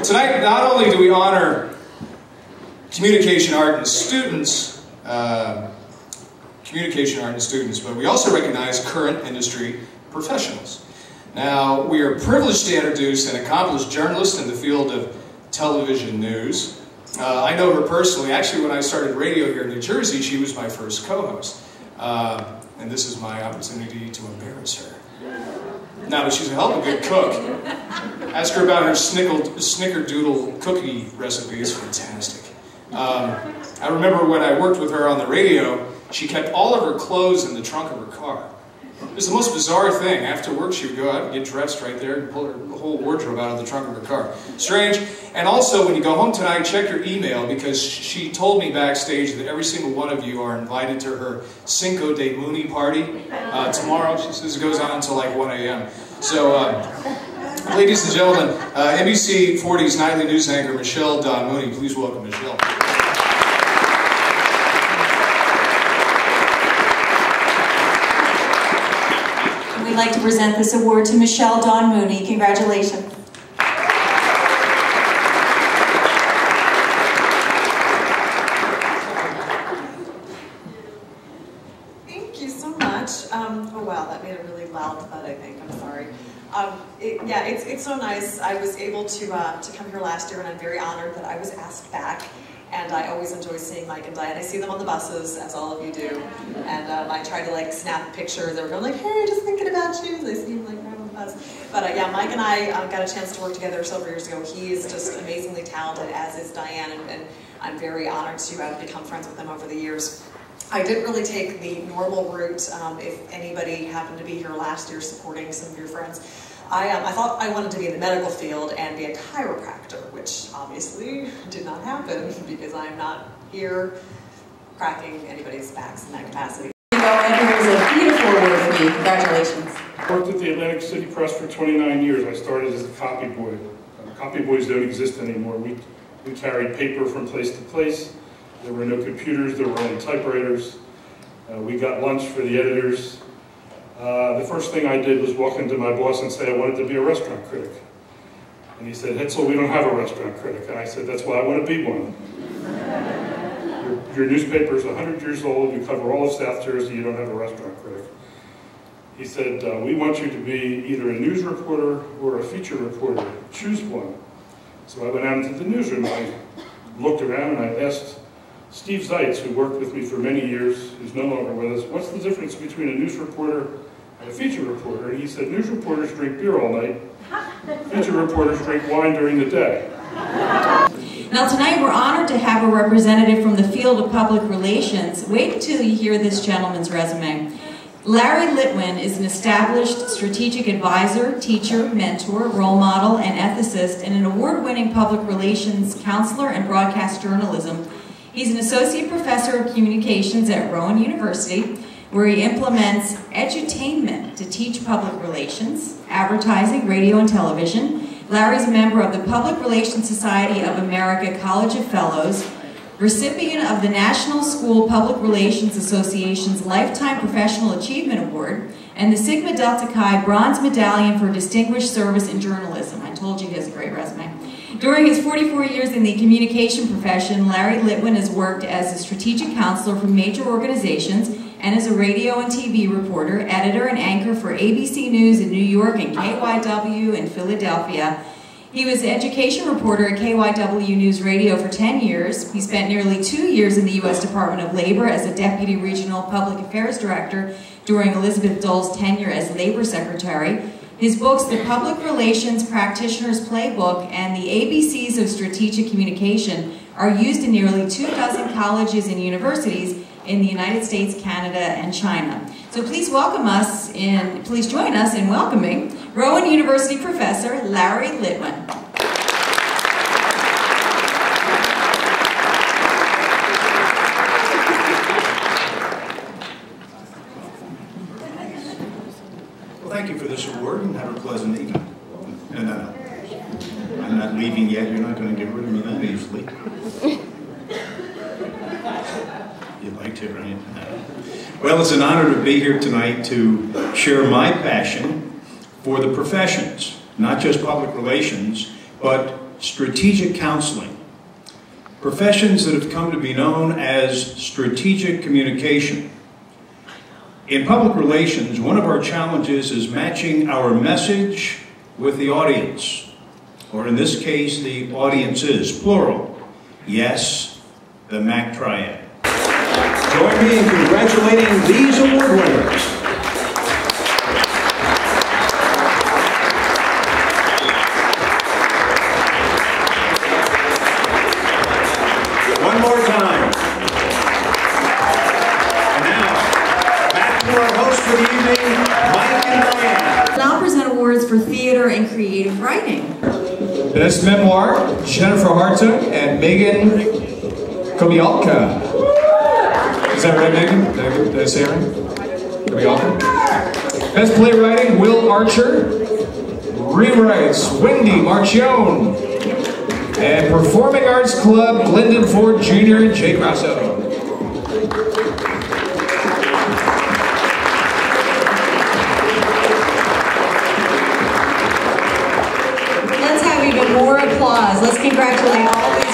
Tonight, not only do we honor communication art and students, but we also recognize current industry professionals. Now, we are privileged to introduce an accomplished journalist in the field of television news. I know her personally. Actually, when I started radio here in New Jersey, she was my first co-host. And this is my opportunity to embarrass her. No, but she's a hell of a good cook. Ask her about her snickerdoodle cookie recipe. It's fantastic. I remember when I worked with her on the radio, she kept all of her clothes in the trunk of her car. It was the most bizarre thing. After work, she would go out and get dressed right there and pull her whole wardrobe out of the trunk of her car. Strange. And also, when you go home tonight, check your email, because she told me backstage that every single one of you are invited to her Cinco de Mooney party tomorrow. She says it goes on until like 1 a.m. So, ladies and gentlemen, NBC 40's nightly news anchor, Michelle Don Mooney. Please welcome Michelle. We'd like to present this award to Michelle Don Mooney. Congratulations. Thank you so much. Oh wow, that made a really loud thud, I think. I'm sorry. Yeah, it's so nice. I was able to come here last year, and I'm very honored that I was asked back. And I always enjoy seeing Mike and Diane. I see them on the buses, as all of you do. And I try to like snap pictures. They were going like, hey, just thinking about you. They seem like right on the bus. But yeah, Mike and I got a chance to work together several years ago. He is just amazingly talented, as is Diane. And I'm very honored to become friends with them over the years. I didn't really take the normal route. If anybody happened to be here last year supporting some of your friends, I thought I wanted to be in the medical field and be a chiropractor, which obviously did not happen because I'm not here cracking anybody's backs in that capacity. And here's a beautiful award for you. Congratulations. I worked at the Atlantic City Press for 29 years. I started as a copy boy. Copy boys don't exist anymore. We carried paper from place to place. There were no computers, there were only typewriters. We got lunch for the editors. The first thing I did was walk into my boss and say I wanted to be a restaurant critic. And he said, Hetzel, we don't have a restaurant critic. And I said, that's why I want to be one. Your newspaper is 100 years old, you cover all of South Jersey, you don't have a restaurant critic. He said, we want you to be either a news reporter or a feature reporter. Choose one. So I went out into the newsroom and I looked around and I asked Steve Zeitz, who worked with me for many years, who's no longer with us, what's the difference between a news reporter and a feature reporter? And he said, news reporters drink beer all night, feature reporters drink wine during the day. Now tonight we're honored to have a representative from the field of public relations. Wait until you hear this gentleman's resume. Larry Litwin is an established strategic advisor, teacher, mentor, role model, and ethicist, and an award-winning public relations counselor and broadcast journalism. He's an associate professor of communications at Rowan University, where he implements edutainment to teach public relations, advertising, radio, and television. Larry's a member of the Public Relations Society of America College of Fellows, recipient of the National School Public Relations Association's Lifetime Professional Achievement Award, and the Sigma Delta Chi Bronze Medallion for Distinguished Service in Journalism. I told you he has a great resume. During his 44 years in the communication profession, Larry Litwin has worked as a strategic counselor for major organizations and as a radio and TV reporter, editor, and anchor for ABC News in New York and KYW in Philadelphia. He was an education reporter at KYW News Radio for 10 years. He spent nearly 2 years in the U.S. Department of Labor as a Deputy Regional Public Affairs Director during Elizabeth Dole's tenure as Labor Secretary. His books, The Public Relations Practitioner's Playbook and The ABCs of Strategic Communication, are used in nearly 24 colleges and universities in the United States, Canada, and China. So please join us in welcoming Rowan University professor Larry Litwin. Thank you for this award, and have a pleasant evening. No. I'm not leaving yet. You're not going to get rid of me that easily. You'd like to, right? Well, it's an honor to be here tonight to share my passion for the professions, not just public relations, but strategic counseling, professions that have come to be known as strategic communication. In public relations, one of our challenges is matching our message with the audience, or in this case, the audiences, plural. Yes, the MAC Triad. Join me in congratulating these award winners. One more time. And now, back to our host for the evening, Mike and Diane. We'll now present awards for theater and creative writing. Best Memoir, Jennifer Hartung and Megan Kobialka. Is that right, Megan? Did I say it right? Kobialka. Best Playwriting, Will Archer. Rewrites, Wendy Marchione. And Performing Arts Club, Glendon Ford Jr. and Jake Rosso. Let's have even more applause. Let's congratulate all these